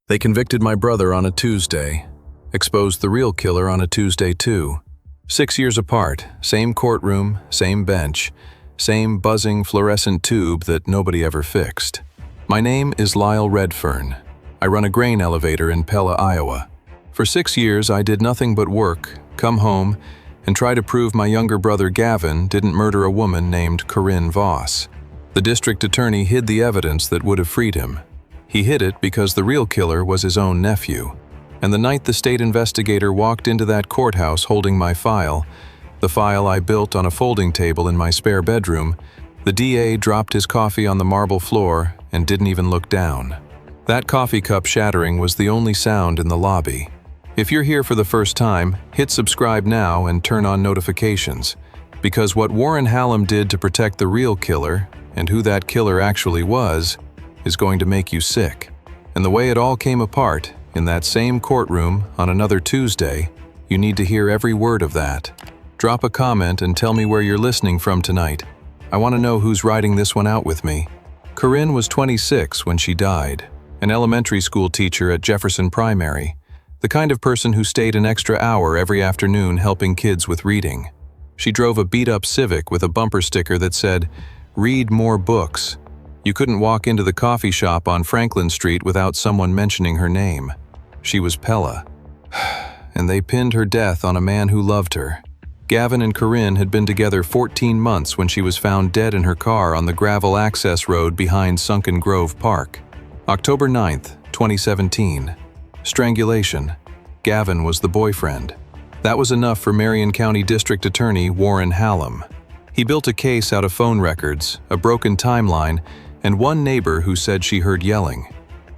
They convicted my brother on a Tuesday, exposed the real killer on a Tuesday too. 6 years apart, same courtroom, same bench, same buzzing fluorescent tube that nobody ever fixed. My name is Lyle Redfern. I run a grain elevator in Pella, Iowa. For 6 years, I did nothing but work, come home, and try to prove my younger brother Gavin didn't murder a woman named Corinne Voss. The district attorney hid the evidence that would have freed him. He hid it because the real killer was his own nephew. And the night the state investigator walked into that courthouse holding my file, the file I built on a folding table in my spare bedroom, the DA dropped his coffee on the marble floor and didn't even look down. That coffee cup shattering was the only sound in the lobby. If you're here for the first time, hit subscribe now and turn on notifications, because what Warren Hallam did to protect the real killer, and who that killer actually was, is going to make you sick. And the way it all came apart, in that same courtroom on another Tuesday, you need to hear every word of that. Drop a comment and tell me where you're listening from tonight. I want to know who's riding this one out with me. Corinne was 26 when she died, an elementary school teacher at Jefferson Primary, the kind of person who stayed an extra hour every afternoon helping kids with reading. She drove a beat-up Civic with a bumper sticker that said, "Read more books." You couldn't walk into the coffee shop on Franklin Street without someone mentioning her name. She was Pella. And they pinned her death on a man who loved her. Gavin and Corinne had been together 14 months when she was found dead in her car on the gravel access road behind Sunken Grove Park. October 9th, 2017. Strangulation. Gavin was the boyfriend. That was enough for Marion County District Attorney Warren Hallam. He built a case out of phone records, a broken timeline, and one neighbor who said she heard yelling.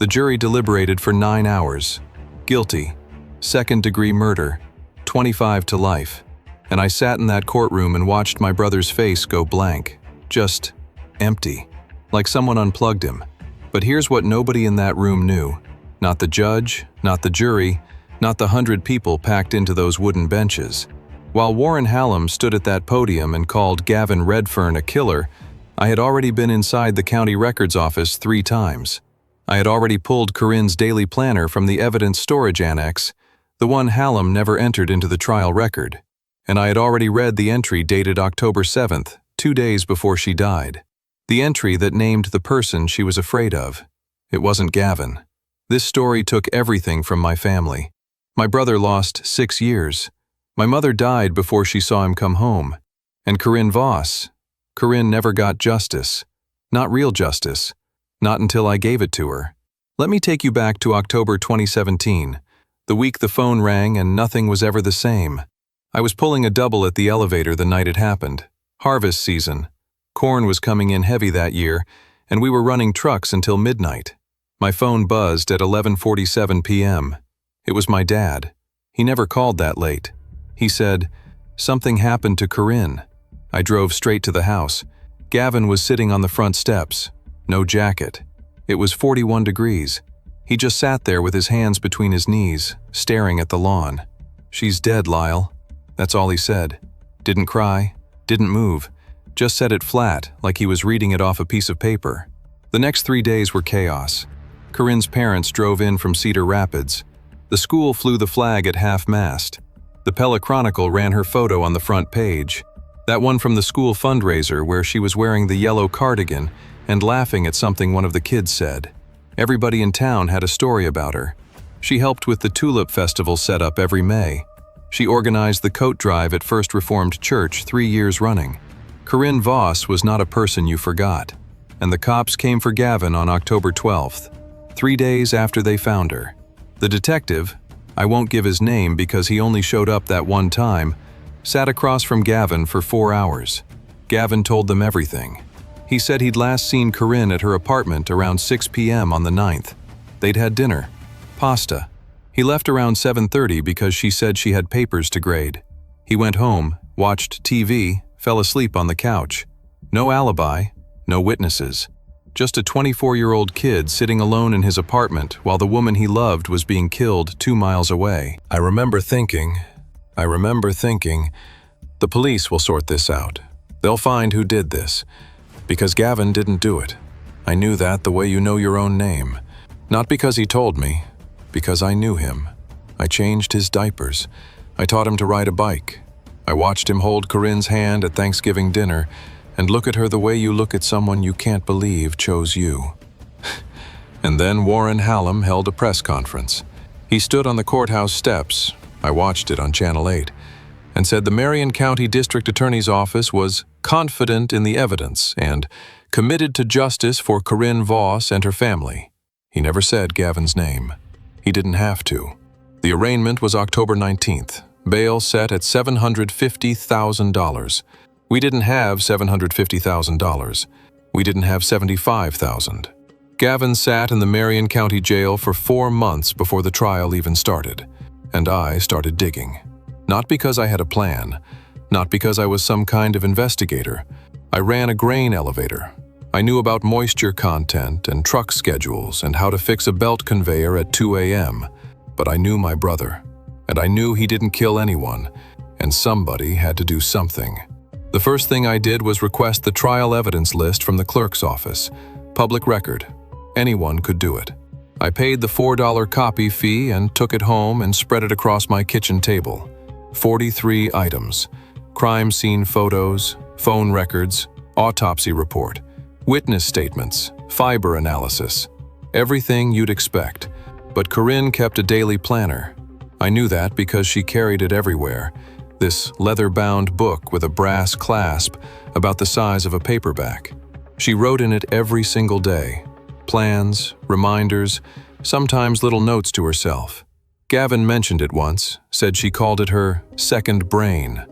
The jury deliberated for 9 hours. Guilty. Second-degree murder. 25 to life. And I sat in that courtroom and watched my brother's face go blank. Just empty. Like someone unplugged him. But here's what nobody in that room knew. Not the judge, not the jury, not the 100 people packed into those wooden benches. While Warren Hallam stood at that podium and called Gavin Redfern a killer, I had already been inside the county records office 3 times. I had already pulled Corinne's daily planner from the evidence storage annex, the one Hallam never entered into the trial record, and I had already read the entry dated October 7th, 2 days before she died. The entry that named the person she was afraid of. It wasn't Gavin. This story took everything from my family. My brother lost 6 years. My mother died before she saw him come home. And Corinne Voss. Corinne never got justice. Not real justice. Not until I gave it to her. Let me take you back to October 2017, the week the phone rang and nothing was ever the same. I was pulling a double at the elevator the night it happened. Harvest season. Corn was coming in heavy that year, and we were running trucks until midnight. My phone buzzed at 11:47 p.m. It was my dad. He never called that late. He said, "Something happened to Corinne." I drove straight to the house. Gavin was sitting on the front steps. No jacket. It was 41 degrees. He just sat there with his hands between his knees, staring at the lawn. "She's dead, Lyle." That's all he said. Didn't cry, didn't move, just said it flat, like he was reading it off a piece of paper. The next 3 days were chaos. Corinne's parents drove in from Cedar Rapids. The school flew the flag at half-mast. The Pella Chronicle ran her photo on the front page. That one from the school fundraiser where she was wearing the yellow cardigan and laughing at something one of the kids said. Everybody in town had a story about her. She helped with the Tulip Festival setup every May. She organized the coat drive at First Reformed Church 3 years running. Corinne Voss was not a person you forgot. And the cops came for Gavin on October 12th, 3 days after they found her. The detective, I won't give his name because he only showed up that one time, sat across from Gavin for 4 hours. Gavin told them everything. He said he'd last seen Corinne at her apartment around 6 p.m. on the 9th. They'd had dinner. Pasta. He left around 7:30 because she said she had papers to grade. He went home, watched TV, fell asleep on the couch. No alibi, no witnesses. Just a 24-year-old kid sitting alone in his apartment while the woman he loved was being killed 2 miles away. I remember thinking, the police will sort this out. They'll find who did this. Because Gavin didn't do it. I knew that the way you know your own name. Not because he told me, Because I knew him. I changed his diapers. I taught him to ride a bike. I watched him hold Corinne's hand at Thanksgiving dinner and look at her the way you look at someone you can't believe chose you. And then Warren Hallam held a press conference. He stood on the courthouse steps, I watched it on Channel 8, and said the Marion County District Attorney's Office was confident in the evidence and committed to justice for Corinne Voss and her family. He never said Gavin's name. He didn't have to. The arraignment was October 19th, bail set at $750,000. We didn't have $750,000. We didn't have $75,000. Gavin sat in the Marion County Jail for 4 months before the trial even started, and I started digging. Not because I had a plan, not because I was some kind of investigator. I ran a grain elevator. I knew about moisture content and truck schedules and how to fix a belt conveyor at 2 a.m. But I knew my brother, and I knew he didn't kill anyone, and somebody had to do something. The first thing I did was request the trial evidence list from the clerk's office. Public record. Anyone could do it. I paid the $4 copy fee and took it home and spread it across my kitchen table. 43 items. Crime scene photos, phone records, autopsy report, witness statements, fiber analysis. Everything you'd expect. But Corinne kept a daily planner. I knew that because she carried it everywhere. This leather-bound book with a brass clasp about the size of a paperback. She wrote in it every single day. Plans, reminders, sometimes little notes to herself. Gavin mentioned it once, said she called it her second brain.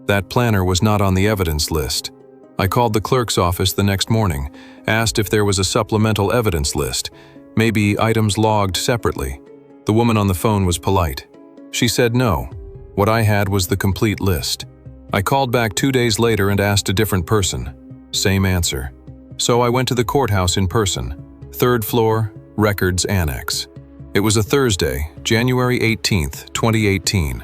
That planner was not on the evidence list. I called the clerk's office the next morning, asked if there was a supplemental evidence list, maybe items logged separately. The woman on the phone was polite. She said no. What I had was the complete list. I called back 2 days later and asked a different person. Same answer. So I went to the courthouse in person. 3rd floor, Records Annex. It was a Thursday, January 18th, 2018.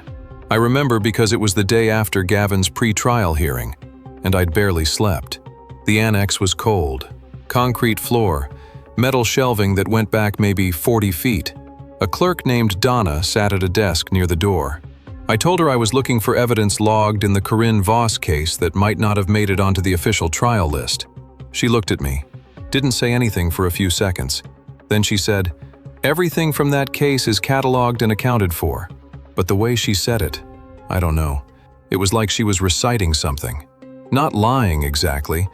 I remember because it was the day after Gavin's pre-trial hearing, and I'd barely slept. The annex was cold. Concrete floor, metal shelving that went back maybe 40 feet. A clerk named Donna sat at a desk near the door. I told her I was looking for evidence logged in the Corinne Voss case that might not have made it onto the official trial list. She looked at me, didn't say anything for a few seconds. Then she said, "Everything from that case is cataloged and accounted for." But the way she said it, I don't know. It was like she was reciting something. Not lying exactly,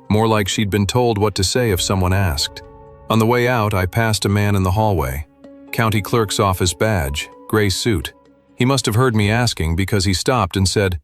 more like she'd been told what to say if someone asked. On the way out, I passed a man in the hallway. County clerk's office badge, gray suit. He must have heard me asking because he stopped and said,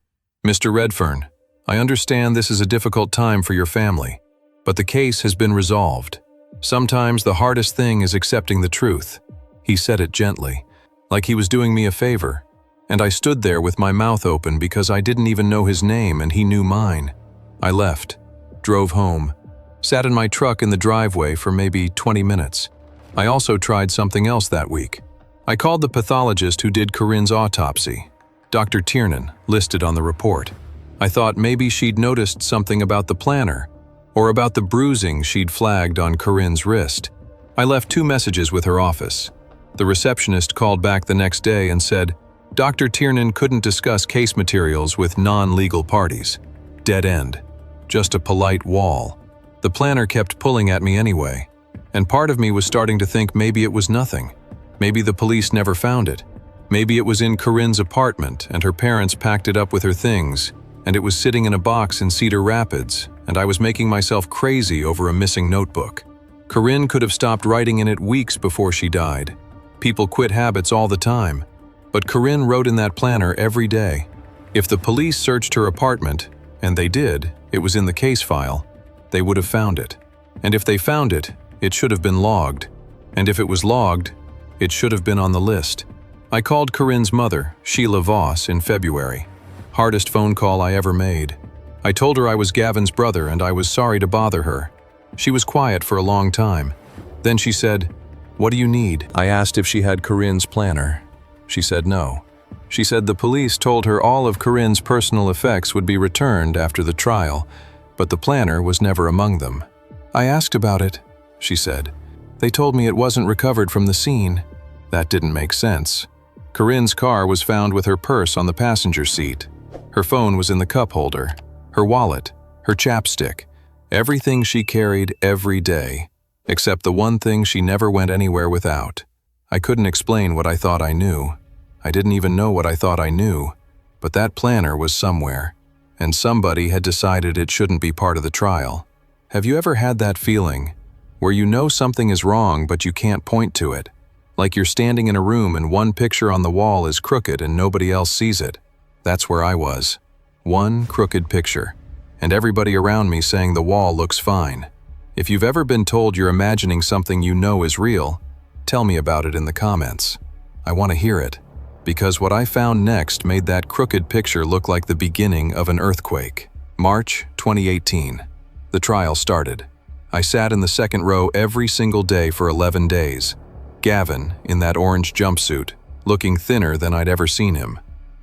"Mr. Redfern, I understand this is a difficult time for your family, but the case has been resolved. Sometimes the hardest thing is accepting the truth." He said it gently, like he was doing me a favor, and I stood there with my mouth open because I didn't even know his name and he knew mine. I left, drove home, sat in my truck in the driveway for maybe 20 minutes. I also tried something else that week. I called the pathologist who did Corinne's autopsy, Dr. Tiernan, listed on the report. I thought maybe she'd noticed something about the planner, or about the bruising she'd flagged on Corinne's wrist. I left 2 messages with her office. The receptionist called back the next day and said, Dr. Tiernan couldn't discuss case materials with non-legal parties. Dead end. Just a polite wall. The planner kept pulling at me anyway, and part of me was starting to think maybe it was nothing. Maybe the police never found it. Maybe it was in Corinne's apartment and her parents packed it up with her things, and it was sitting in a box in Cedar Rapids, and I was making myself crazy over a missing notebook. Corinne could have stopped writing in it weeks before she died. People quit habits all the time. But Corinne wrote in that planner every day. If the police searched her apartment, and they did, it was in the case file, they would have found it. And if they found it, it should have been logged. And if it was logged, it should have been on the list. I called Corinne's mother, Sheila Voss, in February. Hardest phone call I ever made. I told her I was Gavin's brother and I was sorry to bother her. She was quiet for a long time. Then she said, "What do you need?" I asked if she had Corinne's planner. She said no. She said the police told her all of Corinne's personal effects would be returned after the trial, but the planner was never among them. I asked about it, she said. They told me it wasn't recovered from the scene. That didn't make sense. Corinne's car was found with her purse on the passenger seat. Her phone was in the cup holder, her wallet, her chapstick, everything she carried every day, except the one thing she never went anywhere without. I couldn't explain what I thought I knew. I didn't even know what I thought I knew, but that planner was somewhere, and somebody had decided it shouldn't be part of the trial. Have you ever had that feeling, where you know something is wrong but you can't point to it? Like you're standing in a room and one picture on the wall is crooked and nobody else sees it. That's where I was. One crooked picture, and everybody around me saying the wall looks fine. If you've ever been told you're imagining something you know is real, tell me about it in the comments. I want to hear it, because what I found next made that crooked picture look like the beginning of an earthquake. March 2018. The trial started. I sat in the second row every single day for 11 days. Gavin, in that orange jumpsuit, looking thinner than I'd ever seen him.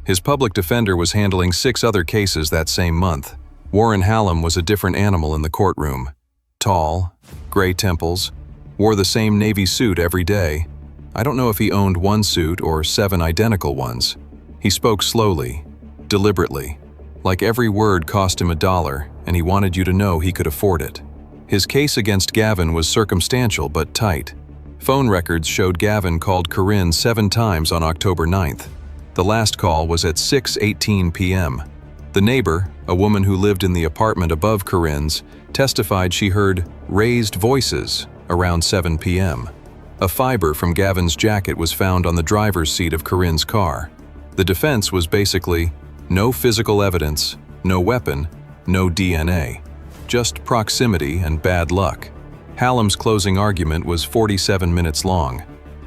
His public defender was handling 6 other cases that same month. Warren Hallam was a different animal in the courtroom. Tall, gray temples, wore the same navy suit every day. I don't know if he owned one suit or 7 identical ones. He spoke slowly, deliberately, like every word cost him $1 and he wanted you to know he could afford it. His case against Gavin was circumstantial but tight. Phone records showed Gavin called Corinne 7 times on October 9th. The last call was at 6:18 p.m. The neighbor, a woman who lived in the apartment above Corinne's, testified she heard raised voices around 7 p.m. A fiber from Gavin's jacket was found on the driver's seat of Corinne's car. The defense was basically, no physical evidence, no weapon, no DNA. Just proximity and bad luck. Hallam's closing argument was 47 minutes long.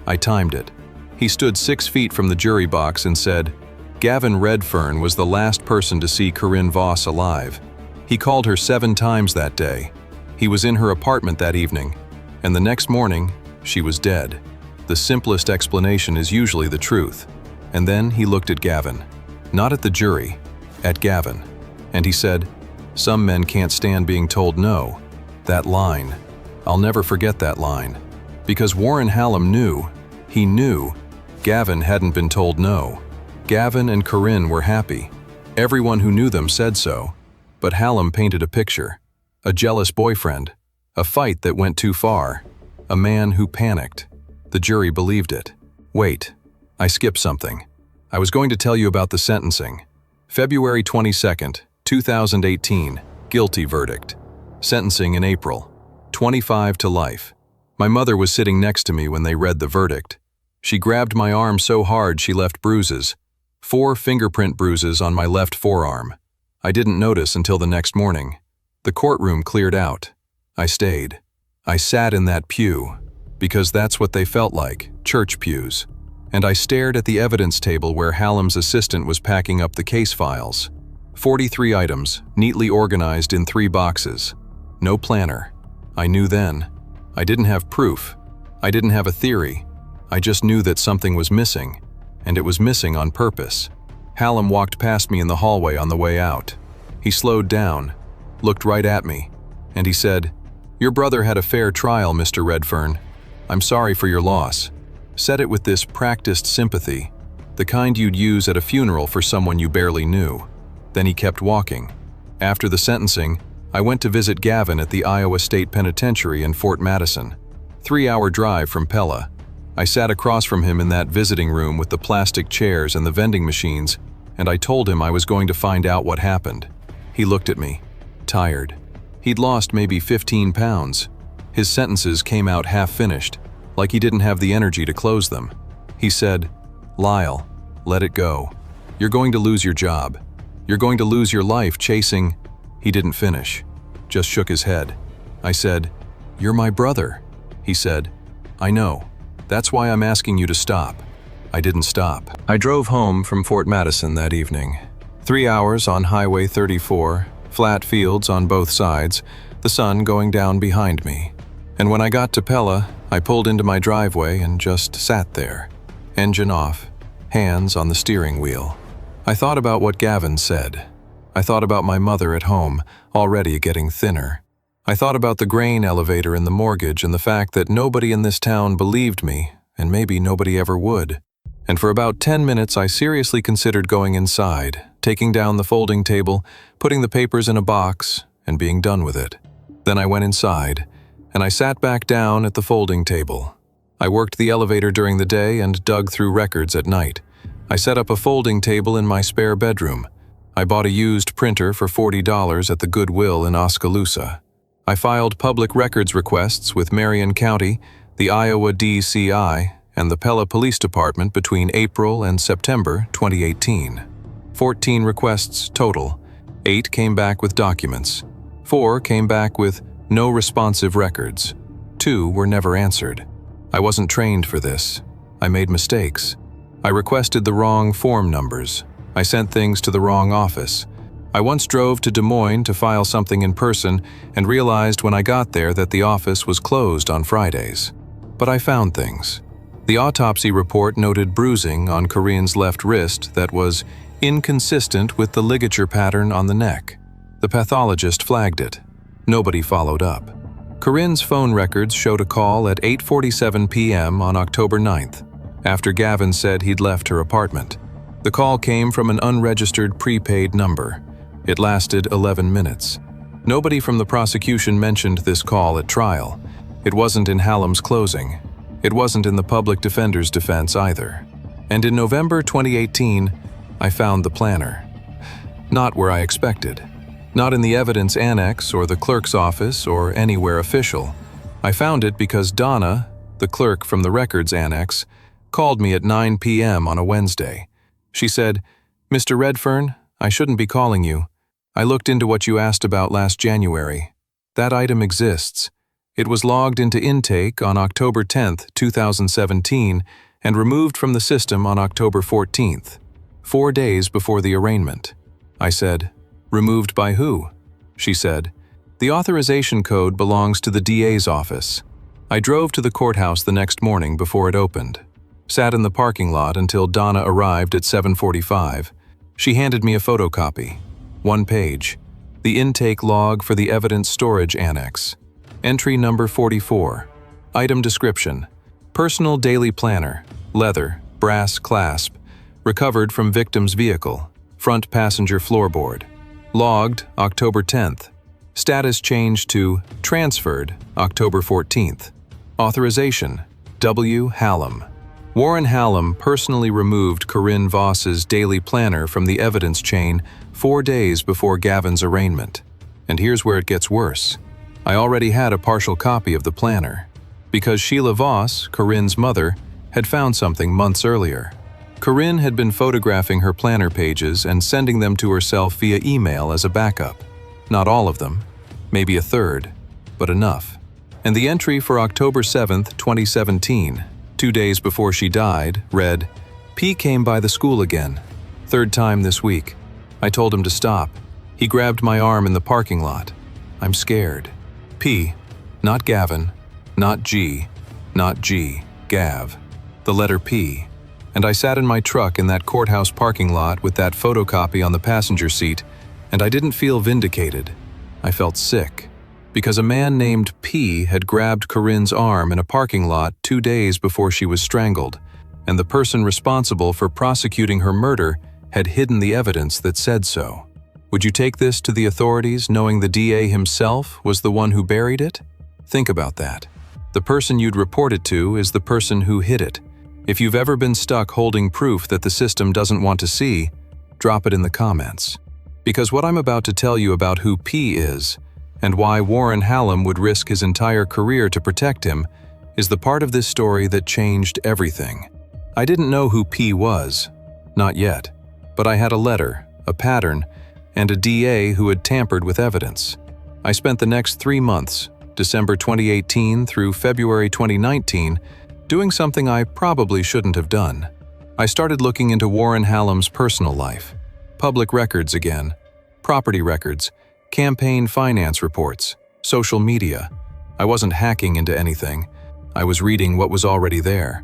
I timed it. He stood 6 feet from the jury box and said, Gavin Redfern was the last person to see Corinne Voss alive. He called her 7 times that day. He was in her apartment that evening, and the next morning, she was dead. The simplest explanation is usually the truth. And then he looked at Gavin. Not at the jury, at Gavin. And he said, some men can't stand being told no. That line. I'll never forget that line. Because Warren Hallam knew, he knew, Gavin hadn't been told no. Gavin and Corinne were happy. Everyone who knew them said so. But Hallam painted a picture. A jealous boyfriend. A fight that went too far. A man who panicked. The jury believed it. Wait, I skipped something. I was going to tell you about the sentencing. February 22nd, 2018, guilty verdict. Sentencing in April. 25 to life. My mother was sitting next to me when they read the verdict. She grabbed my arm so hard she left bruises. 4 fingerprint bruises on my left forearm. I didn't notice until the next morning. The courtroom cleared out. I stayed. I sat in that pew, because that's what they felt like, church pews. And I stared at the evidence table where Hallam's assistant was packing up the case files. 43 items, neatly organized in 3 boxes. No planner. I knew then. I didn't have proof. I didn't have a theory. I just knew that something was missing, and it was missing on purpose. Hallam walked past me in the hallway on the way out. He slowed down, looked right at me, and he said, "Your brother had a fair trial, Mr. Redfern. I'm sorry for your loss." Said it with this practiced sympathy, the kind you'd use at a funeral for someone you barely knew. Then he kept walking. After the sentencing, I went to visit Gavin at the Iowa State Penitentiary in Fort Madison, 3-hour drive from Pella. I sat across from him in that visiting room with the plastic chairs and the vending machines, and I told him I was going to find out what happened. He looked at me, tired. He'd lost maybe 15 pounds. His sentences came out half-finished, like he didn't have the energy to close them. He said, "Lyle, let it go. You're going to lose your job. You're going to lose your life chasing—" He didn't finish, just shook his head. I said, "You're my brother." He said, "I know. That's why I'm asking you to stop." I didn't stop. I drove home from Fort Madison that evening. 3 hours on Highway 34, flat fields on both sides, the sun going down behind me. And when I got to Pella, I pulled into my driveway and just sat there, engine off, hands on the steering wheel. I thought about what Gavin said. I thought about my mother at home, already getting thinner. I thought about the grain elevator and the mortgage and the fact that nobody in this town believed me, and maybe nobody ever would. And for about 10 minutes, I seriously considered going inside, taking down the folding table, putting the papers in a box, and being done with it. Then I went inside, and I sat back down at the folding table. I worked the elevator during the day and dug through records at night. I set up a folding table in my spare bedroom. I bought a used printer for $40 at the Goodwill in Oskaloosa. I filed public records requests with Marion County, the Iowa DCI, and the Pella Police Department between April and September 2018. 14 requests total. 8 came back with documents. 4 came back with no responsive records. 2 were never answered. I wasn't trained for this. I made mistakes. I requested the wrong form numbers. I sent things to the wrong office. I once drove to Des Moines to file something in person and realized when I got there that the office was closed on Fridays. But I found things. The autopsy report noted bruising on Corinne's left wrist that was inconsistent with the ligature pattern on the neck. The pathologist flagged it. Nobody followed up. Corinne's phone records showed a call at 8:47 p.m. on October 9th, after Gavin said he'd left her apartment. The call came from an unregistered prepaid number. It lasted 11 minutes. Nobody from the prosecution mentioned this call at trial. It wasn't in Hallam's closing. It wasn't in the public defender's defense either. And in November 2018, I found the planner. Not where I expected. Not in the evidence annex or the clerk's office or anywhere official. I found it because Donna, the clerk from the records annex, called me at 9 p.m. on a Wednesday. She said, "Mr. Redfern, I shouldn't be calling you. I looked into what you asked about last January. That item exists. It was logged into intake on October 10th, 2017, and removed from the system on October 14th, 4 days before the arraignment." I said, "Removed by who?" She said, "The authorization code belongs to the DA's office." I drove to the courthouse the next morning before it opened. Sat in the parking lot until Donna arrived at 7:45. She handed me a photocopy. 1 page. The intake log for the evidence storage annex. Entry number 44. Item description. Personal daily planner. Leather. Brass clasp. Recovered from victim's vehicle. Front passenger floorboard. Logged October 10th. Status changed to transferred October 14th. Authorization. W. Hallam. Warren Hallam personally removed Corinne Voss's daily planner from the evidence chain 4 days before Gavin's arraignment. And here's where it gets worse. I already had a partial copy of the planner, because Sheila Voss, Corinne's mother, had found something months earlier. Corinne had been photographing her planner pages and sending them to herself via email as a backup. Not all of them, maybe a third, but enough. And the entry for October 7th, 2017, 2 days before she died, read, "P came by the school again. 3rd time this week. I told him to stop. He grabbed my arm in the parking lot. I'm scared. P, not Gavin, not G, not G, Gav. The letter P. And I sat in my truck in that courthouse parking lot with that photocopy on the passenger seat, and I didn't feel vindicated. I felt sick. Because a man named P had grabbed Corinne's arm in a parking lot 2 days before she was strangled, and the person responsible for prosecuting her murder had hidden the evidence that said so. Would you take this to the authorities knowing the DA himself was the one who buried it? Think about that. The person you'd report it to is the person who hid it. If you've ever been stuck holding proof that the system doesn't want to see, drop it in the comments. Because what I'm about to tell you about who P is, and why Warren Hallam would risk his entire career to protect him, is the part of this story that changed everything. I didn't know who P was, not yet, but I had a letter, a pattern, and a DA who had tampered with evidence. I spent the next 3 months, December 2018 through February 2019, doing something I probably shouldn't have done. I started looking into Warren Hallam's personal life, public records again, property records, campaign finance reports, social media. I wasn't hacking into anything. I was reading what was already there.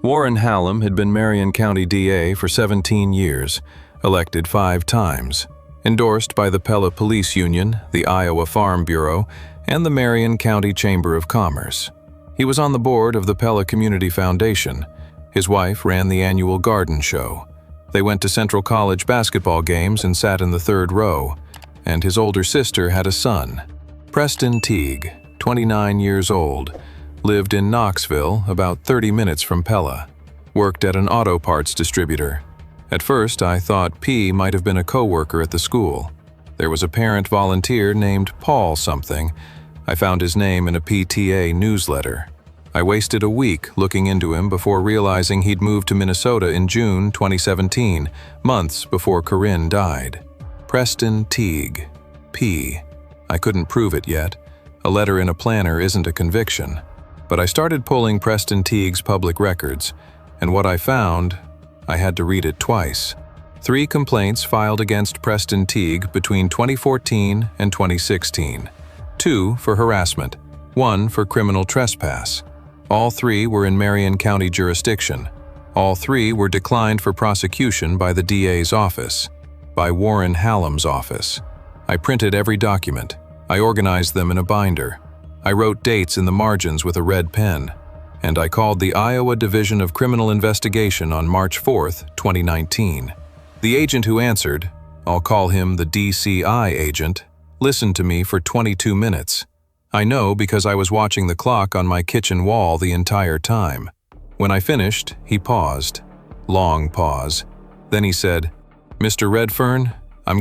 Warren Hallam had been Marion County DA for 17 years, elected 5 times, endorsed by the Pella Police Union, the Iowa Farm Bureau, and the Marion County Chamber of Commerce. He was on the board of the Pella Community Foundation. His wife ran the annual garden show. They went to Central College basketball games and sat in the third row. And his older sister had a son. Preston Teague, 29 years old, lived in Knoxville, about 30 minutes from Pella. Worked at an auto parts distributor. At first, I thought P might have been a co-worker at the school. There was a parent volunteer named Paul something. I found his name in a PTA newsletter. I wasted a week looking into him before realizing he'd moved to Minnesota in June 2017, months before Corinne died. Preston Teague. P. I couldn't prove it yet. A letter in a planner isn't a conviction. But I started pulling Preston Teague's public records, and what I found, I had to read it twice. 3 complaints filed against Preston Teague between 2014 and 2016. 2 for harassment, 1 for criminal trespass. All 3 were in Marion County jurisdiction. All 3 were declined for prosecution by the DA's office, by Warren Hallam's office. I printed every document. I organized them in a binder. I wrote dates in the margins with a red pen. And I called the Iowa Division of Criminal Investigation on March 4, 2019. The agent who answered, I'll call him the DCI agent, listened to me for 22 minutes. I know because I was watching the clock on my kitchen wall the entire time. When I finished, he paused. Long pause. Then he said, Mr. Redfern, I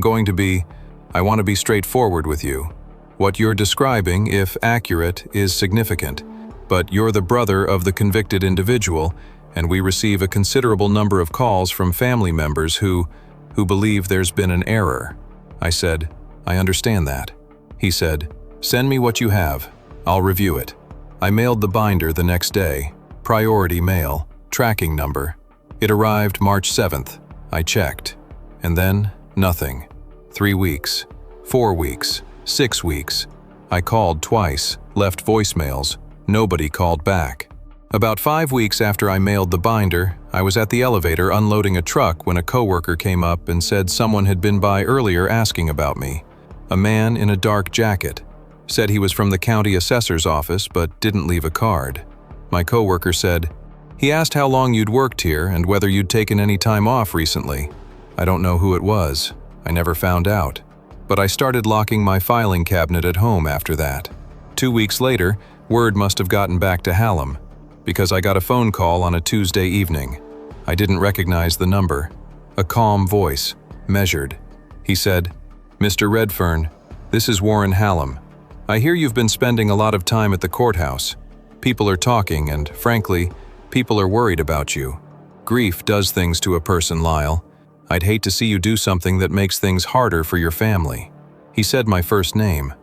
want to be straightforward with you. What you're describing, if accurate, is significant, but you're the brother of the convicted individual, and we receive a considerable number of calls from family members who believe there's been an error. I said, I understand that. He said, send me what you have. I'll review it. I mailed the binder the next day. Priority mail. Tracking number. It arrived March 7th. I checked. And then, nothing. 3 weeks. 4 weeks. 6 weeks. I called twice, left voicemails. Nobody called back. About 5 weeks after I mailed the binder, I was at the elevator unloading a truck when a coworker came up and said someone had been by earlier asking about me. A man in a dark jacket. Said he was from the county assessor's office but didn't leave a card. My coworker said, he asked how long you'd worked here and whether you'd taken any time off recently. I don't know who it was. I never found out. But I started locking my filing cabinet at home after that. 2 weeks later, word must have gotten back to Hallam, because I got a phone call on a Tuesday evening. I didn't recognize the number. A calm voice, measured. He said, Mr. Redfern, this is Warren Hallam. I hear you've been spending a lot of time at the courthouse. People are talking and, frankly, people are worried about you. Grief does things to a person, Lyle. I'd hate to see you do something that makes things harder for your family. He said my first name,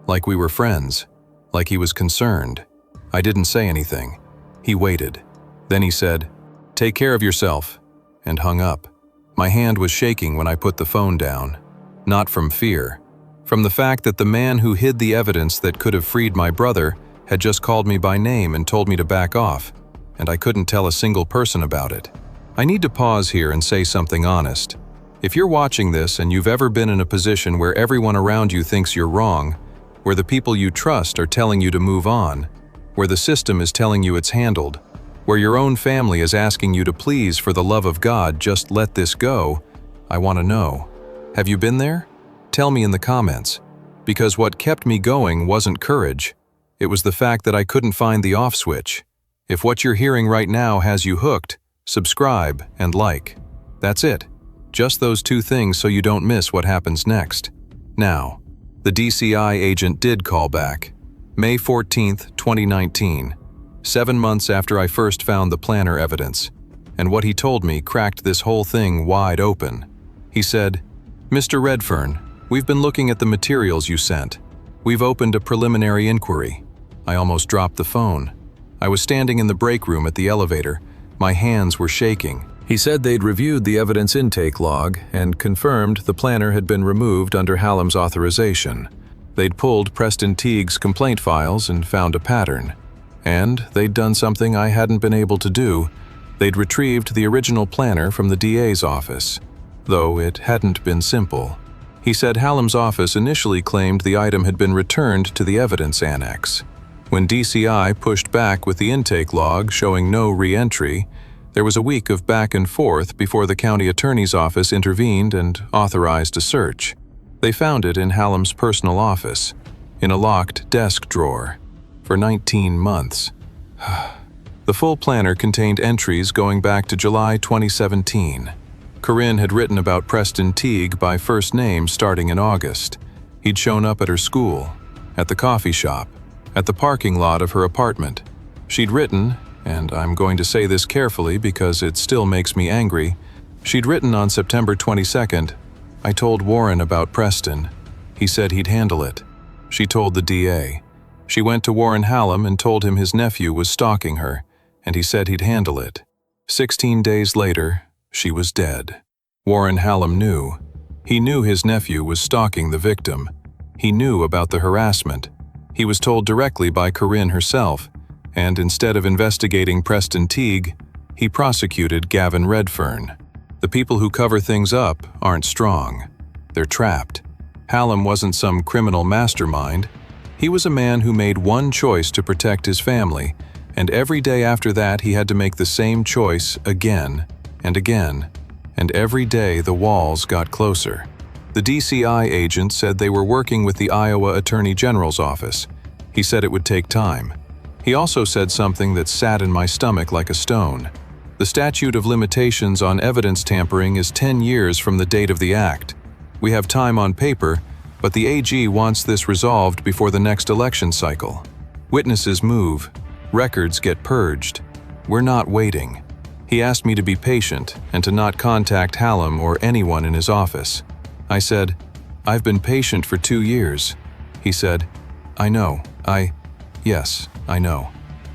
like we were friends, like he was concerned. I didn't say anything. He waited. Then he said, take care of yourself, and hung up. My hand was shaking when I put the phone down. Not from fear. From the fact that the man who hid the evidence that could have freed my brother had just called me by name and told me to back off, and I couldn't tell a single person about it. I need to pause here and say something honest. If you're watching this and you've ever been in a position where everyone around you thinks you're wrong, where the people you trust are telling you to move on, where the system is telling you it's handled, where your own family is asking you to please, for the love of God, just let this go, I want to know. Have you been there? Tell me in the comments. Because what kept me going wasn't courage. It was the fact that I couldn't find the off switch. If what you're hearing right now has you hooked, subscribe and like. That's it. Just those 2 things so you don't miss what happens next. Now, the DCI agent did call back. May 14th, 2019. 7 months after I first found the planner evidence. And what he told me cracked this whole thing wide open. He said, Mr. Redfern, we've been looking at the materials you sent. We've opened a preliminary inquiry. I almost dropped the phone. I was standing in the break room at the elevator. My hands were shaking. He said they'd reviewed the evidence intake log and confirmed the planner had been removed under Hallam's authorization. They'd pulled Preston Teague's complaint files and found a pattern. And they'd done something I hadn't been able to do. They'd retrieved the original planner from the DA's office. Though it hadn't been simple. He said Hallam's office initially claimed the item had been returned to the evidence annex. When DCI pushed back with the intake log showing no re-entry, there was a week of back and forth before the county attorney's office intervened and authorized a search. They found it in Hallam's personal office, in a locked desk drawer, for 19 months. The full planner contained entries going back to July 2017. Corinne had written about Preston Teague by first name starting in August. He'd shown up at her school, at the coffee shop, at the parking lot of her apartment. She'd written, and I'm going to say this carefully because it still makes me angry, she'd written on September 22nd, "I told Warren about Preston. He said he'd handle it." She told the DA. She went to Warren Hallam and told him his nephew was stalking her, and he said he'd handle it. 16 days later, she was dead. Warren Hallam knew. He knew his nephew was stalking the victim. He knew about the harassment. He was told directly by Corinne herself, and instead of investigating Preston Teague, he prosecuted Gavin Redfern. The people who cover things up aren't strong. They're trapped. Hallam wasn't some criminal mastermind. He was a man who made one choice to protect his family, and every day after that he had to make the same choice again and again, and every day the walls got closer. The DCI agent said they were working with the Iowa Attorney General's office. He said it would take time. He also said something that sat in my stomach like a stone. The statute of limitations on evidence tampering is 10 years from the date of the act. We have time on paper, but the AG wants this resolved before the next election cycle. Witnesses move. Records get purged. We're not waiting. He asked me to be patient and to not contact Hallam or anyone in his office. I said, "I've been patient for 2 years." He said, "I know. Yes, I know."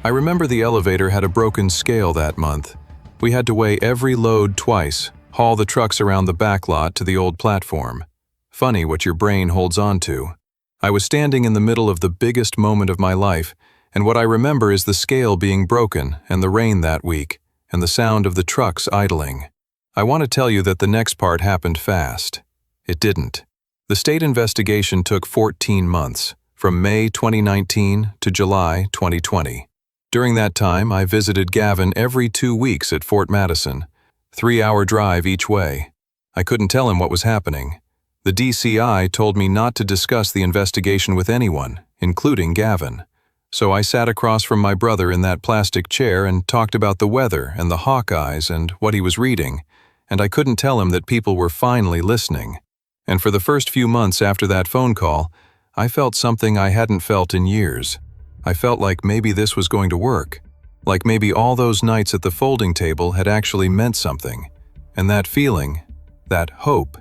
I remember the elevator had a broken scale that month. We had to weigh every load twice, haul the trucks around the back lot to the old platform. Funny what your brain holds on to. I was standing in the middle of the biggest moment of my life, and what I remember is the scale being broken and the rain that week, and the sound of the trucks idling. I want to tell you that the next part happened fast. It didn't. The state investigation took 14 months, from May 2019 to July 2020. During that time, I visited Gavin every 2 weeks at Fort Madison, 3-hour drive each way. I couldn't tell him what was happening. The DCI told me not to discuss the investigation with anyone, including Gavin. So I sat across from my brother in that plastic chair and talked about the weather and the Hawkeyes and what he was reading, and I couldn't tell him that people were finally listening. And for the first few months after that phone call, I felt something I hadn't felt in years. I felt like maybe this was going to work. Like maybe all those nights at the folding table had actually meant something. And that feeling, that hope,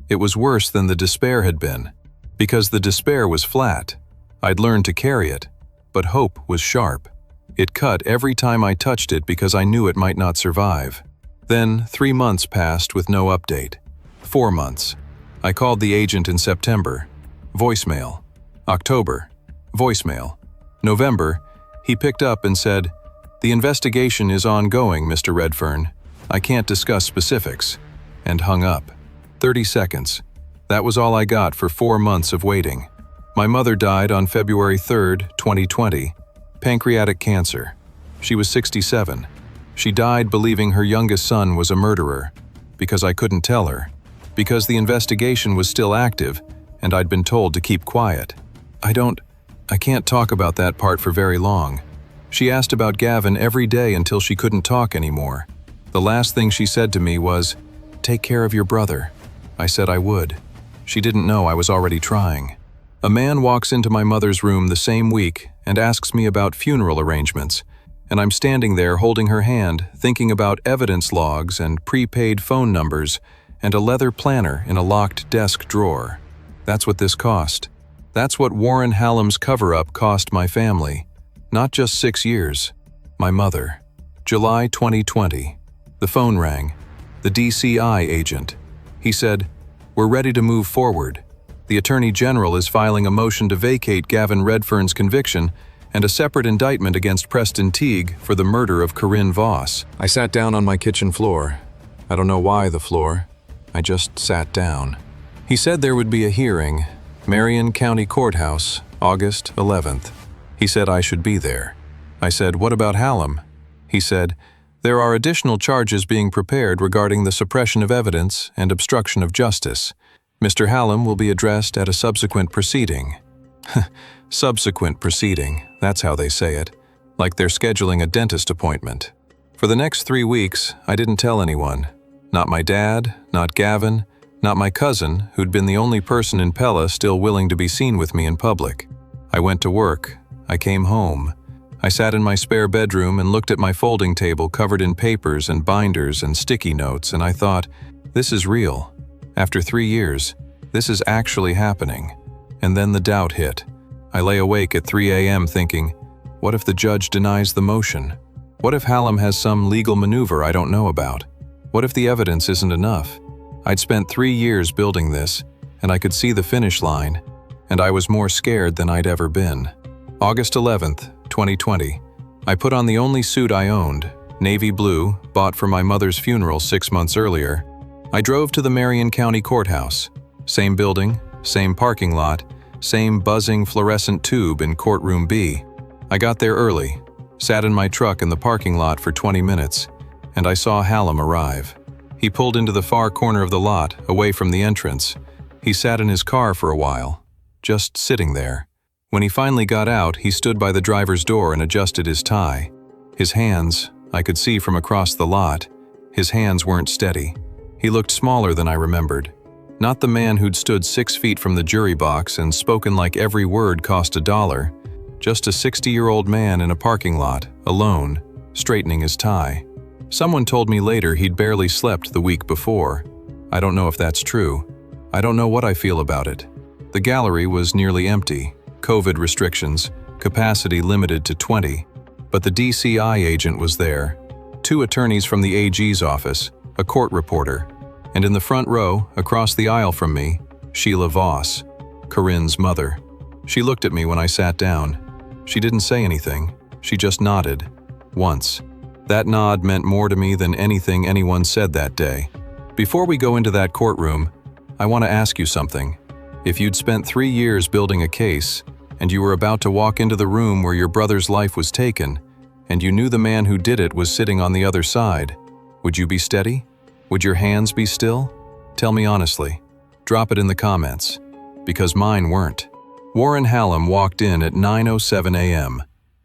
it was worse than the despair had been. Because the despair was flat. I'd learned to carry it. But hope was sharp. It cut every time I touched it because I knew it might not survive. Then 3 months passed with no update. 4 months. I called the agent in September. Voicemail. October. Voicemail. November. He picked up and said, "The investigation is ongoing, Mr. Redfern. I can't discuss specifics," and hung up. 30 seconds. That was all I got for 4 months of waiting. My mother died on February 3rd, 2020. Pancreatic cancer. She was 67. She died believing her youngest son was a murderer. Because I couldn't tell her. Because the investigation was still active, and I'd been told to keep quiet. I can't talk about that part for very long. She asked about Gavin every day until she couldn't talk anymore. The last thing she said to me was, "Take care of your brother." I said I would. She didn't know I was already trying. A man walks into my mother's room the same week and asks me about funeral arrangements, and I'm standing there holding her hand, thinking about evidence logs and prepaid phone numbers and a leather planner in a locked desk drawer. That's what this cost. That's what Warren Hallam's cover-up cost my family. Not just 6 years. My mother. July 2020. The phone rang. The DCI agent. He said, "We're ready to move forward. The Attorney General is filing a motion to vacate Gavin Redfern's conviction and a separate indictment against Preston Teague for the murder of Corinne Voss." I sat down on my kitchen floor. I don't know why the floor. I just sat down. He said there would be a hearing, Marion County Courthouse, August 11th. He said I should be there. I said, "What about Hallam?" He said, "There are additional charges being prepared regarding the suppression of evidence and obstruction of justice. Mr. Hallam will be addressed at a subsequent proceeding." Subsequent proceeding, that's how they say it, like they're scheduling a dentist appointment. For the next 3 weeks, I didn't tell anyone. Not my dad, not Gavin, not my cousin, who'd been the only person in Pella still willing to be seen with me in public. I went to work. I came home. I sat in my spare bedroom and looked at my folding table covered in papers and binders and sticky notes, and I thought, this is real. After 3 years, this is actually happening. And then the doubt hit. I lay awake at 3 a.m. thinking, what if the judge denies the motion? What if Hallam has some legal maneuver I don't know about? What if the evidence isn't enough? I'd spent 3 years building this, and I could see the finish line, and I was more scared than I'd ever been. August 11th, 2020. I put on the only suit I owned, navy blue, bought for my mother's funeral 6 months earlier. I drove to the Marion County Courthouse. Same building, same parking lot, same buzzing fluorescent tube in courtroom B. I got there early, sat in my truck in the parking lot for 20 minutes, and I saw Hallam arrive. He pulled into the far corner of the lot, away from the entrance. He sat in his car for a while, just sitting there. When he finally got out, he stood by the driver's door and adjusted his tie. His hands, I could see from across the lot, his hands weren't steady. He looked smaller than I remembered. Not the man who'd stood 6 feet from the jury box and spoken like every word cost $1. Just a 60-year-old man in a parking lot, alone, straightening his tie. Someone told me later he'd barely slept the week before. I don't know if that's true. I don't know what I feel about it. The gallery was nearly empty. COVID restrictions, capacity limited to 20. But the DCI agent was there. 2 attorneys from the AG's office, a court reporter, and in the front row, across the aisle from me, Sheila Voss, Corinne's mother. She looked at me when I sat down. She didn't say anything. She just nodded. Once. That nod meant more to me than anything anyone said that day. Before we go into that courtroom, I want to ask you something. If you'd spent 3 years building a case, and you were about to walk into the room where your brother's life was taken, and you knew the man who did it was sitting on the other side, would you be steady? Would your hands be still? Tell me honestly. Drop it in the comments. Because mine weren't. Warren Hallam walked in at 9:07 a.m.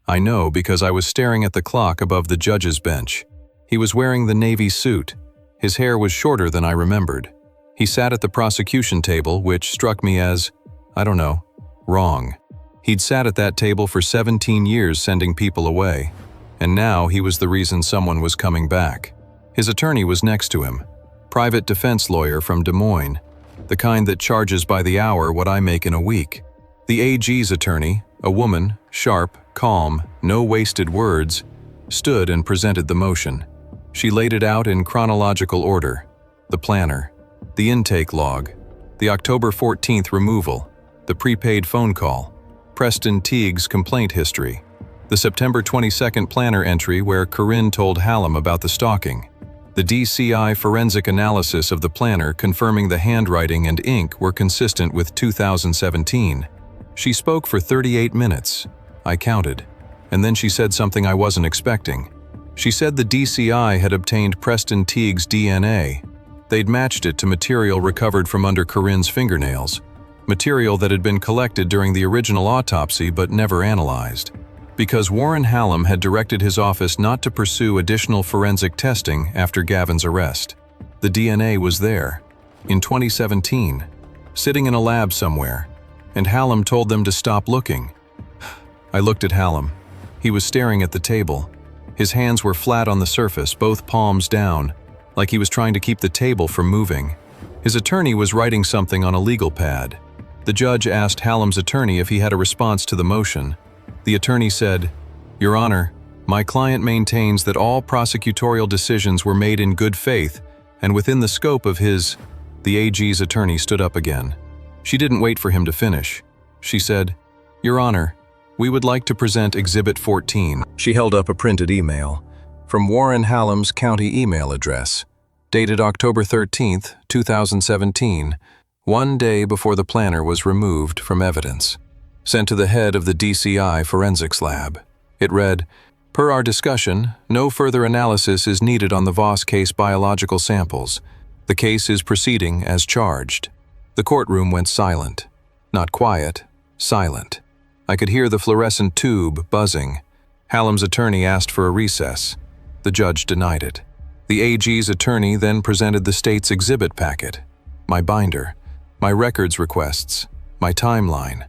I know because I was staring at the clock above the judge's bench. He was wearing the navy suit. His hair was shorter than I remembered. He sat at the prosecution table, which struck me as, I don't know, wrong. He'd sat at that table for 17 years sending people away, and now he was the reason someone was coming back. His attorney was next to him, private defense lawyer from Des Moines, the kind that charges by the hour what I make in a week. The AG's attorney, a woman, sharp, calm, no wasted words, stood and presented the motion. She laid it out in chronological order. The planner, the intake log, the October 14th removal, the prepaid phone call, Preston Teague's complaint history, the September 22nd planner entry where Corinne told Hallam about the stalking, the DCI forensic analysis of the planner confirming the handwriting and ink were consistent with 2017. She spoke for 38 minutes. I counted. And then she said something I wasn't expecting. She said the DCI had obtained Preston Teague's DNA. They'd matched it to material recovered from under Corinne's fingernails, material that had been collected during the original autopsy but never analyzed. Because Warren Hallam had directed his office not to pursue additional forensic testing after Gavin's arrest. The DNA was there, in 2017, sitting in a lab somewhere, and Hallam told them to stop looking. I looked at Hallam. He was staring at the table. His hands were flat on the surface, both palms down, like he was trying to keep the table from moving. His attorney was writing something on a legal pad. The judge asked Hallam's attorney if he had a response to the motion. The attorney said, "Your Honor, my client maintains that all prosecutorial decisions were made in good faith and within the scope of his..." The AG's attorney stood up again. She didn't wait for him to finish. She said, "Your Honor, we would like to present Exhibit 14. She held up a printed email from Warren Hallam's county email address, dated October 13th, 2017, one day before the planner was removed from evidence. sent to the head of the DCI forensics lab. It read, "Per our discussion, no further analysis is needed on the Voss case biological samples. The case is proceeding as charged." The courtroom went silent. Not quiet, silent. I could hear the fluorescent tube buzzing. Hallam's attorney asked for a recess. The judge denied it. The AG's attorney then presented the state's exhibit packet, my binder, my records requests, my timeline,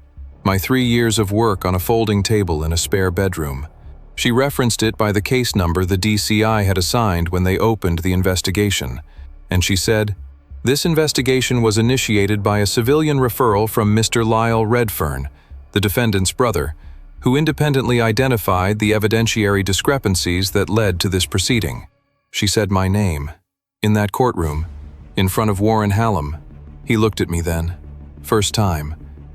my 3 years of work on a folding table in a spare bedroom. She referenced it by the case number the DCI had assigned when they opened the investigation, and she said, "This investigation was initiated by a civilian referral from Mr. Lyle Redfern, the defendant's brother, who independently identified the evidentiary discrepancies that led to this proceeding." She said my name. In that courtroom, in front of Warren Hallam. He looked at me then, first time,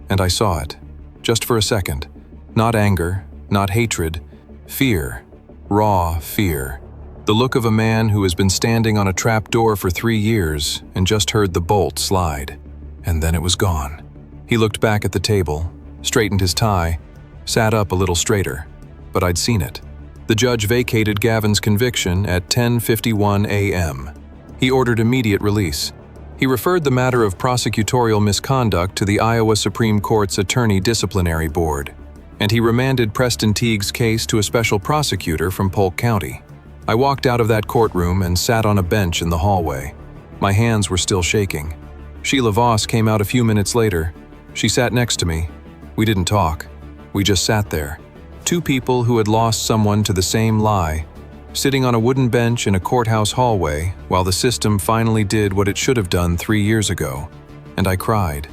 and I saw it, just for a second. Not anger, not hatred, fear, raw fear. The look of a man who has been standing on a trap door for 3 years and just heard the bolt slide, and then it was gone. He looked back at the table, straightened his tie, sat up a little straighter, but I'd seen it. The judge vacated Gavin's conviction at 10:51 a.m. He ordered immediate release. He referred the matter of prosecutorial misconduct to the Iowa Supreme Court's Attorney Disciplinary Board, and he remanded Preston Teague's case to a special prosecutor from Polk County. I walked out of that courtroom and sat on a bench in the hallway. My hands were still shaking. Sheila Voss came out a few minutes later. She sat next to me. We didn't talk. We just sat there. Two people who had lost someone to the same lie, sitting on a wooden bench in a courthouse hallway while the system finally did what it should have done 3 years ago. And I cried.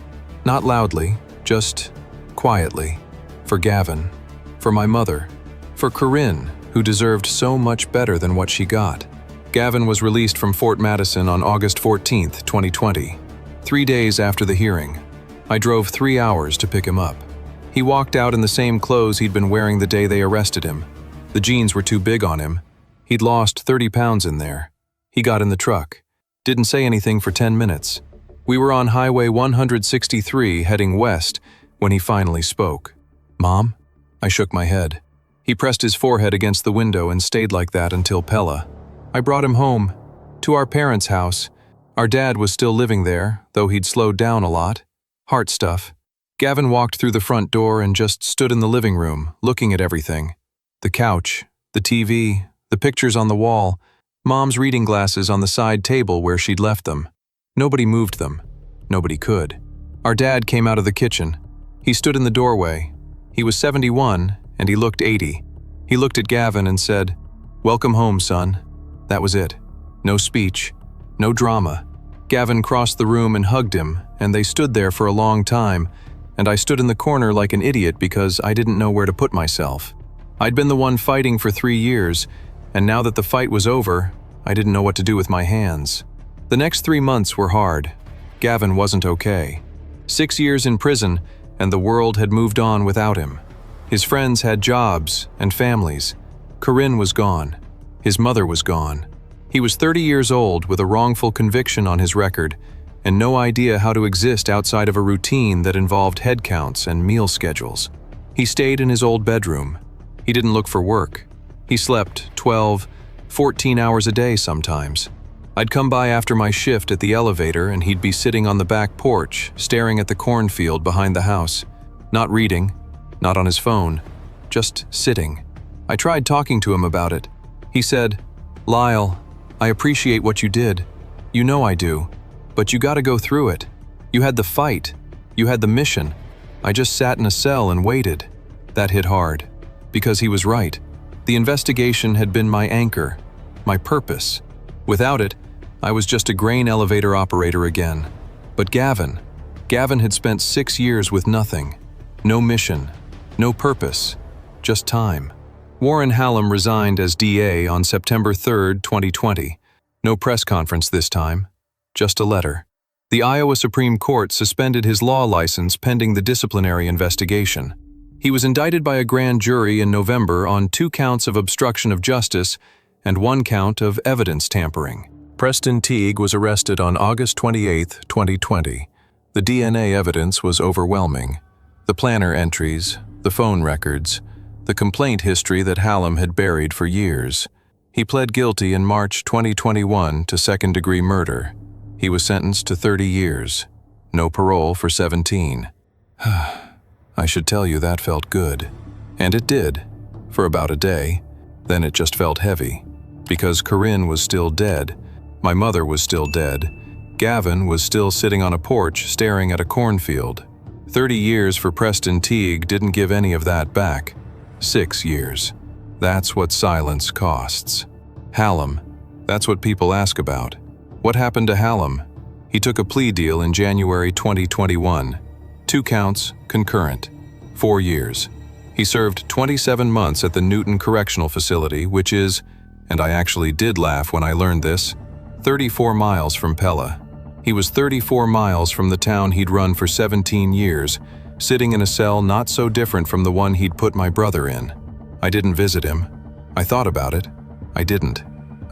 Not loudly, just quietly. For Gavin. For my mother. For Corinne, who deserved so much better than what she got. Gavin was released from Fort Madison on August 14, 2020. 3 days after the hearing. I drove 3 hours to pick him up. He walked out in the same clothes he'd been wearing the day they arrested him. The jeans were too big on him. He'd lost 30 pounds in there. He got in the truck. Didn't say anything for 10 minutes. We were on Highway 163 heading west when he finally spoke. "Mom?" I shook my head. He pressed his forehead against the window and stayed like that until Pella. I brought him home, to our parents' house. Our dad was still living there, though he'd slowed down a lot. Heart stuff. Gavin walked through the front door and just stood in the living room, looking at everything. The couch, the TV, the pictures on the wall, Mom's reading glasses on the side table where she'd left them. Nobody moved them. Nobody could. Our dad came out of the kitchen. He stood in the doorway. He was 71, and he looked 80. He looked at Gavin and said, "Welcome home, son." That was it. No speech. No drama. Gavin crossed the room and hugged him, and they stood there for a long time, and I stood in the corner like an idiot because I didn't know where to put myself. I'd been the one fighting for 3 years, and now that the fight was over, I didn't know what to do with my hands. The next 3 months were hard. Gavin wasn't okay. 6 years in prison, and the world had moved on without him. His friends had jobs and families. Corinne was gone. His mother was gone. He was 30 years old with a wrongful conviction on his record, and no idea how to exist outside of a routine that involved head counts and meal schedules. He stayed in his old bedroom. He didn't look for work. He slept 12, 14 hours a day sometimes. I'd come by after my shift at the elevator and he'd be sitting on the back porch, staring at the cornfield behind the house. Not reading, not on his phone, just sitting. I tried talking to him about it. He said, "Lyle, I appreciate what you did. You know I do. But you gotta go through it. You had the fight. You had the mission. I just sat in a cell and waited." That hit hard. Because he was right. The investigation had been my anchor, my purpose. Without it, I was just a grain elevator operator again. But Gavin had spent 6 years with nothing. No mission, no purpose, just time. Warren Hallam resigned as DA on September 3, 2020. No press conference this time. Just a letter. The Iowa Supreme Court suspended his law license pending the disciplinary investigation. He was indicted by a grand jury in November on 2 counts of obstruction of justice and 1 count of evidence tampering. Preston Teague was arrested on August 28, 2020. The DNA evidence was overwhelming. The planner entries, the phone records, the complaint history that Hallam had buried for years. He pled guilty in March 2021 to second-degree murder. He was sentenced to 30 years. No parole for 17. I should tell you that felt good. And it did, for about a day. Then it just felt heavy. Because Corinne was still dead. My mother was still dead. Gavin was still sitting on a porch staring at a cornfield. 30 years for Preston Teague didn't give any of that back. 6 years. That's what silence costs. Hallam. That's what people ask about. What happened to Hallam? He took a plea deal in January 2021. 2 counts, concurrent. 4 years. He served 27 months at the Newton Correctional Facility, which is, and I actually did laugh when I learned this, 34 miles from Pella. He was 34 miles from the town he'd run for 17 years, sitting in a cell not so different from the one he'd put my brother in. I didn't visit him. I thought about it. I didn't.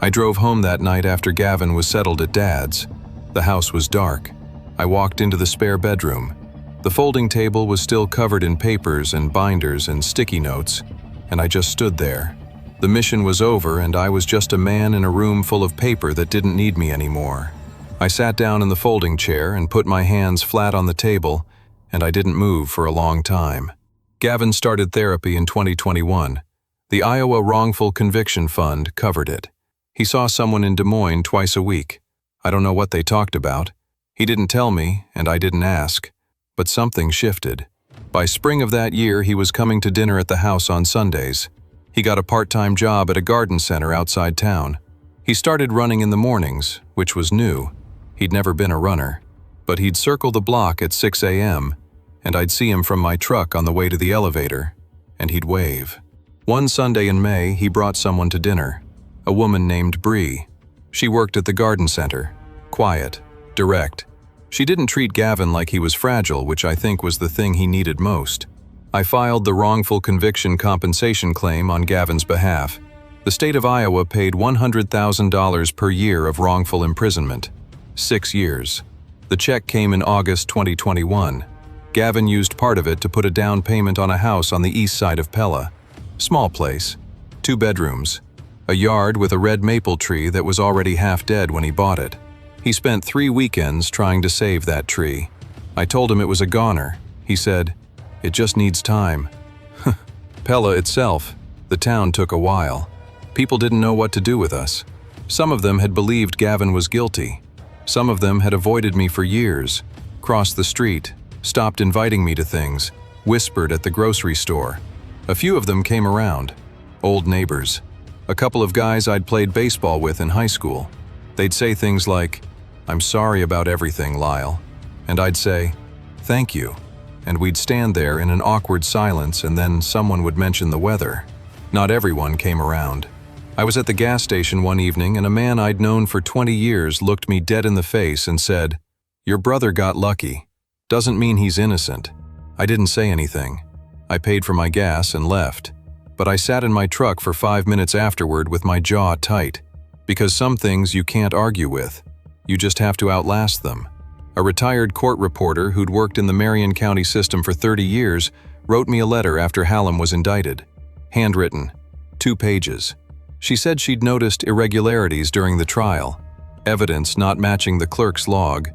I drove home that night after Gavin was settled at Dad's. The house was dark. I walked into the spare bedroom. The folding table was still covered in papers and binders and sticky notes, and I just stood there. The mission was over, and I was just a man in a room full of paper that didn't need me anymore. I sat down in the folding chair and put my hands flat on the table, and I didn't move for a long time. Gavin started therapy in 2021. The Iowa Wrongful Conviction Fund covered it. He saw someone in Des Moines twice a week. I don't know what they talked about. He didn't tell me, and I didn't ask. But something shifted. By spring of that year, he was coming to dinner at the house on Sundays. He got a part-time job at a garden center outside town. He started running in the mornings, which was new. He'd never been a runner. But he'd circle the block at 6 a.m., and I'd see him from my truck on the way to the elevator, and he'd wave. One Sunday in May, he brought someone to dinner. A woman named Bree. She worked at the garden center. Quiet, direct. She didn't treat Gavin like he was fragile, which I think was the thing he needed most. I filed the wrongful conviction compensation claim on Gavin's behalf. The state of Iowa paid $100,000 per year of wrongful imprisonment. 6 years. The check came in August 2021. Gavin used part of it to put a down payment on a house on the east side of Pella. Small place. 2 bedrooms. A yard with a red maple tree that was already half dead when he bought it. He spent 3 weekends trying to save that tree. I told him it was a goner. He said, "It just needs time." Pella itself, the town took a while. People didn't know what to do with us. Some of them had believed Gavin was guilty. Some of them had avoided me for years, crossed the street, stopped inviting me to things, whispered at the grocery store. A few of them came around. Old neighbors. A couple of guys I'd played baseball with in high school. They'd say things like, "I'm sorry about everything, Lyle." And I'd say, "Thank you." And we'd stand there in an awkward silence, and then someone would mention the weather. Not everyone came around. I was at the gas station one evening, and a man I'd known for 20 years looked me dead in the face and said, "Your brother got lucky. Doesn't mean he's innocent." I didn't say anything. I paid for my gas and left. But I sat in my truck for 5 minutes afterward with my jaw tight. Because some things you can't argue with. You just have to outlast them. A retired court reporter who'd worked in the Marion County system for 30 years wrote me a letter after Hallam was indicted. Handwritten. 2 pages. She said she'd noticed irregularities during the trial. Evidence not matching the clerk's log.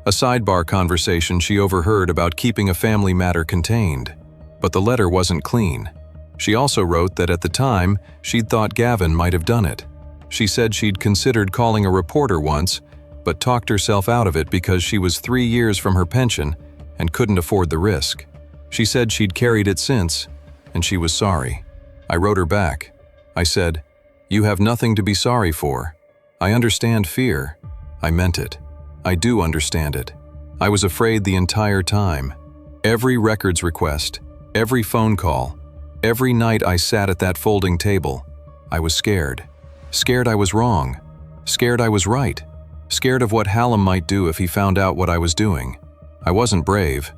A sidebar conversation she overheard about keeping a family matter contained. But the letter wasn't clean. She also wrote that at the time, she'd thought Gavin might have done it. She said she'd considered calling a reporter once, but talked herself out of it because she was 3 years from her pension and couldn't afford the risk. She said she'd carried it since, and she was sorry. I wrote her back. I said, "You have nothing to be sorry for. I understand fear." I meant it. I do understand it. I was afraid the entire time. Every records request, every phone call, every night I sat at that folding table, I was scared. Scared I was wrong. Scared I was right. Scared of what Hallam might do if he found out what I was doing. I wasn't brave.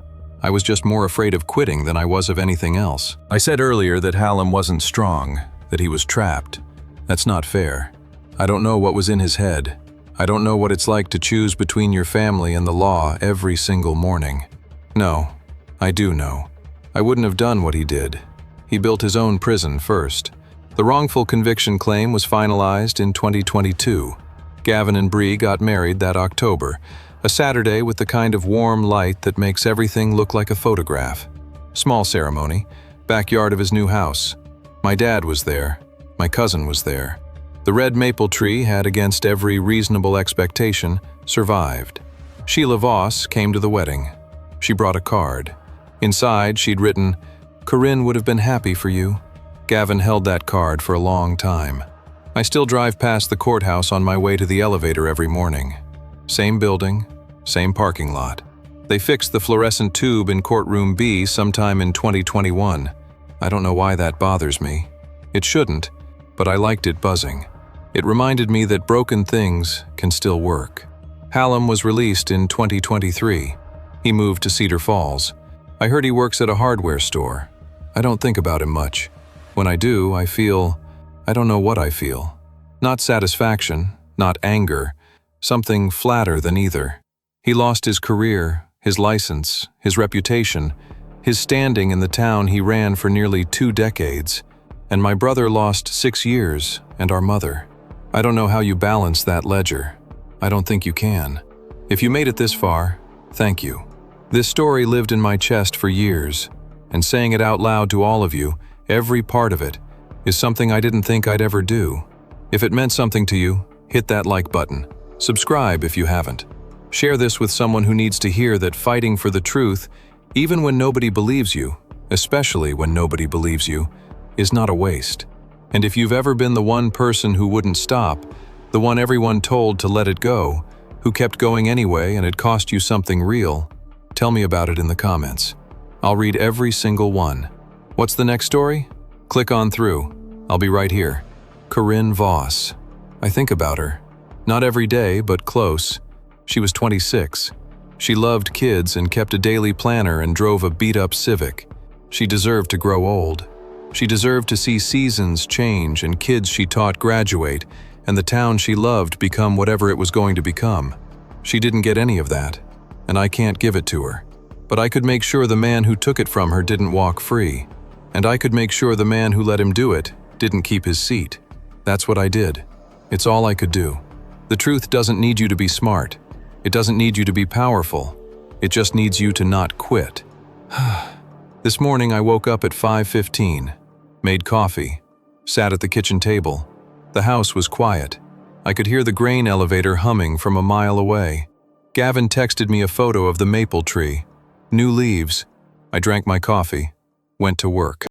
I was just more afraid of quitting than I was of anything else. I said earlier that Hallam wasn't strong, that he was trapped. That's not fair. I don't know what was in his head. I don't know what it's like to choose between your family and the law every single morning. No, I do know. I wouldn't have done what he did. He built his own prison first. The wrongful conviction claim was finalized in 2022. Gavin and Bree got married that October, a Saturday with the kind of warm light that makes everything look like a photograph. Small ceremony, backyard of his new house. My dad was there. My cousin was there. The red maple tree had, against every reasonable expectation, survived. Sheila Voss came to the wedding. She brought a card. Inside, she'd written, "Corinne would have been happy for you." Gavin held that card for a long time. I still drive past the courthouse on my way to the elevator every morning. Same building, same parking lot. They fixed the fluorescent tube in courtroom B sometime in 2021. I don't know why that bothers me. It shouldn't, but I liked it buzzing. It reminded me that broken things can still work. Hallam was released in 2023. He moved to Cedar Falls. I heard he works at a hardware store. I don't think about him much. When I do, I don't know what I feel. Not satisfaction, not anger, something flatter than either. He lost his career, his license, his reputation, his standing in the town he ran for nearly 2 decades, and my brother lost 6 years, and our mother. I don't know how you balance that ledger. I don't think you can. If you made it this far, thank you. This story lived in my chest for years, and saying it out loud to all of you, every part of it, is something I didn't think I'd ever do. If it meant something to you, hit that like button. Subscribe if you haven't. Share this with someone who needs to hear that fighting for the truth, even when nobody believes you, especially when nobody believes you, is not a waste. And if you've ever been the one person who wouldn't stop, the one everyone told to let it go, who kept going anyway and it cost you something real, tell me about it in the comments. I'll read every single one. What's the next story? Click on through. I'll be right here. Corinne Voss. I think about her. Not every day, but close. She was 26. She loved kids and kept a daily planner and drove a beat-up Civic. She deserved to grow old. She deserved to see seasons change and kids she taught graduate and the town she loved become whatever it was going to become. She didn't get any of that, and I can't give it to her. But I could make sure the man who took it from her didn't walk free. And I could make sure the man who let him do it didn't keep his seat. That's what I did. It's all I could do. The truth doesn't need you to be smart. It doesn't need you to be powerful. It just needs you to not quit. This morning I woke up at 5:15, made coffee, sat at the kitchen table. The house was quiet. I could hear the grain elevator humming from a mile away. Gavin texted me a photo of the maple tree. New leaves. I drank my coffee, went to work.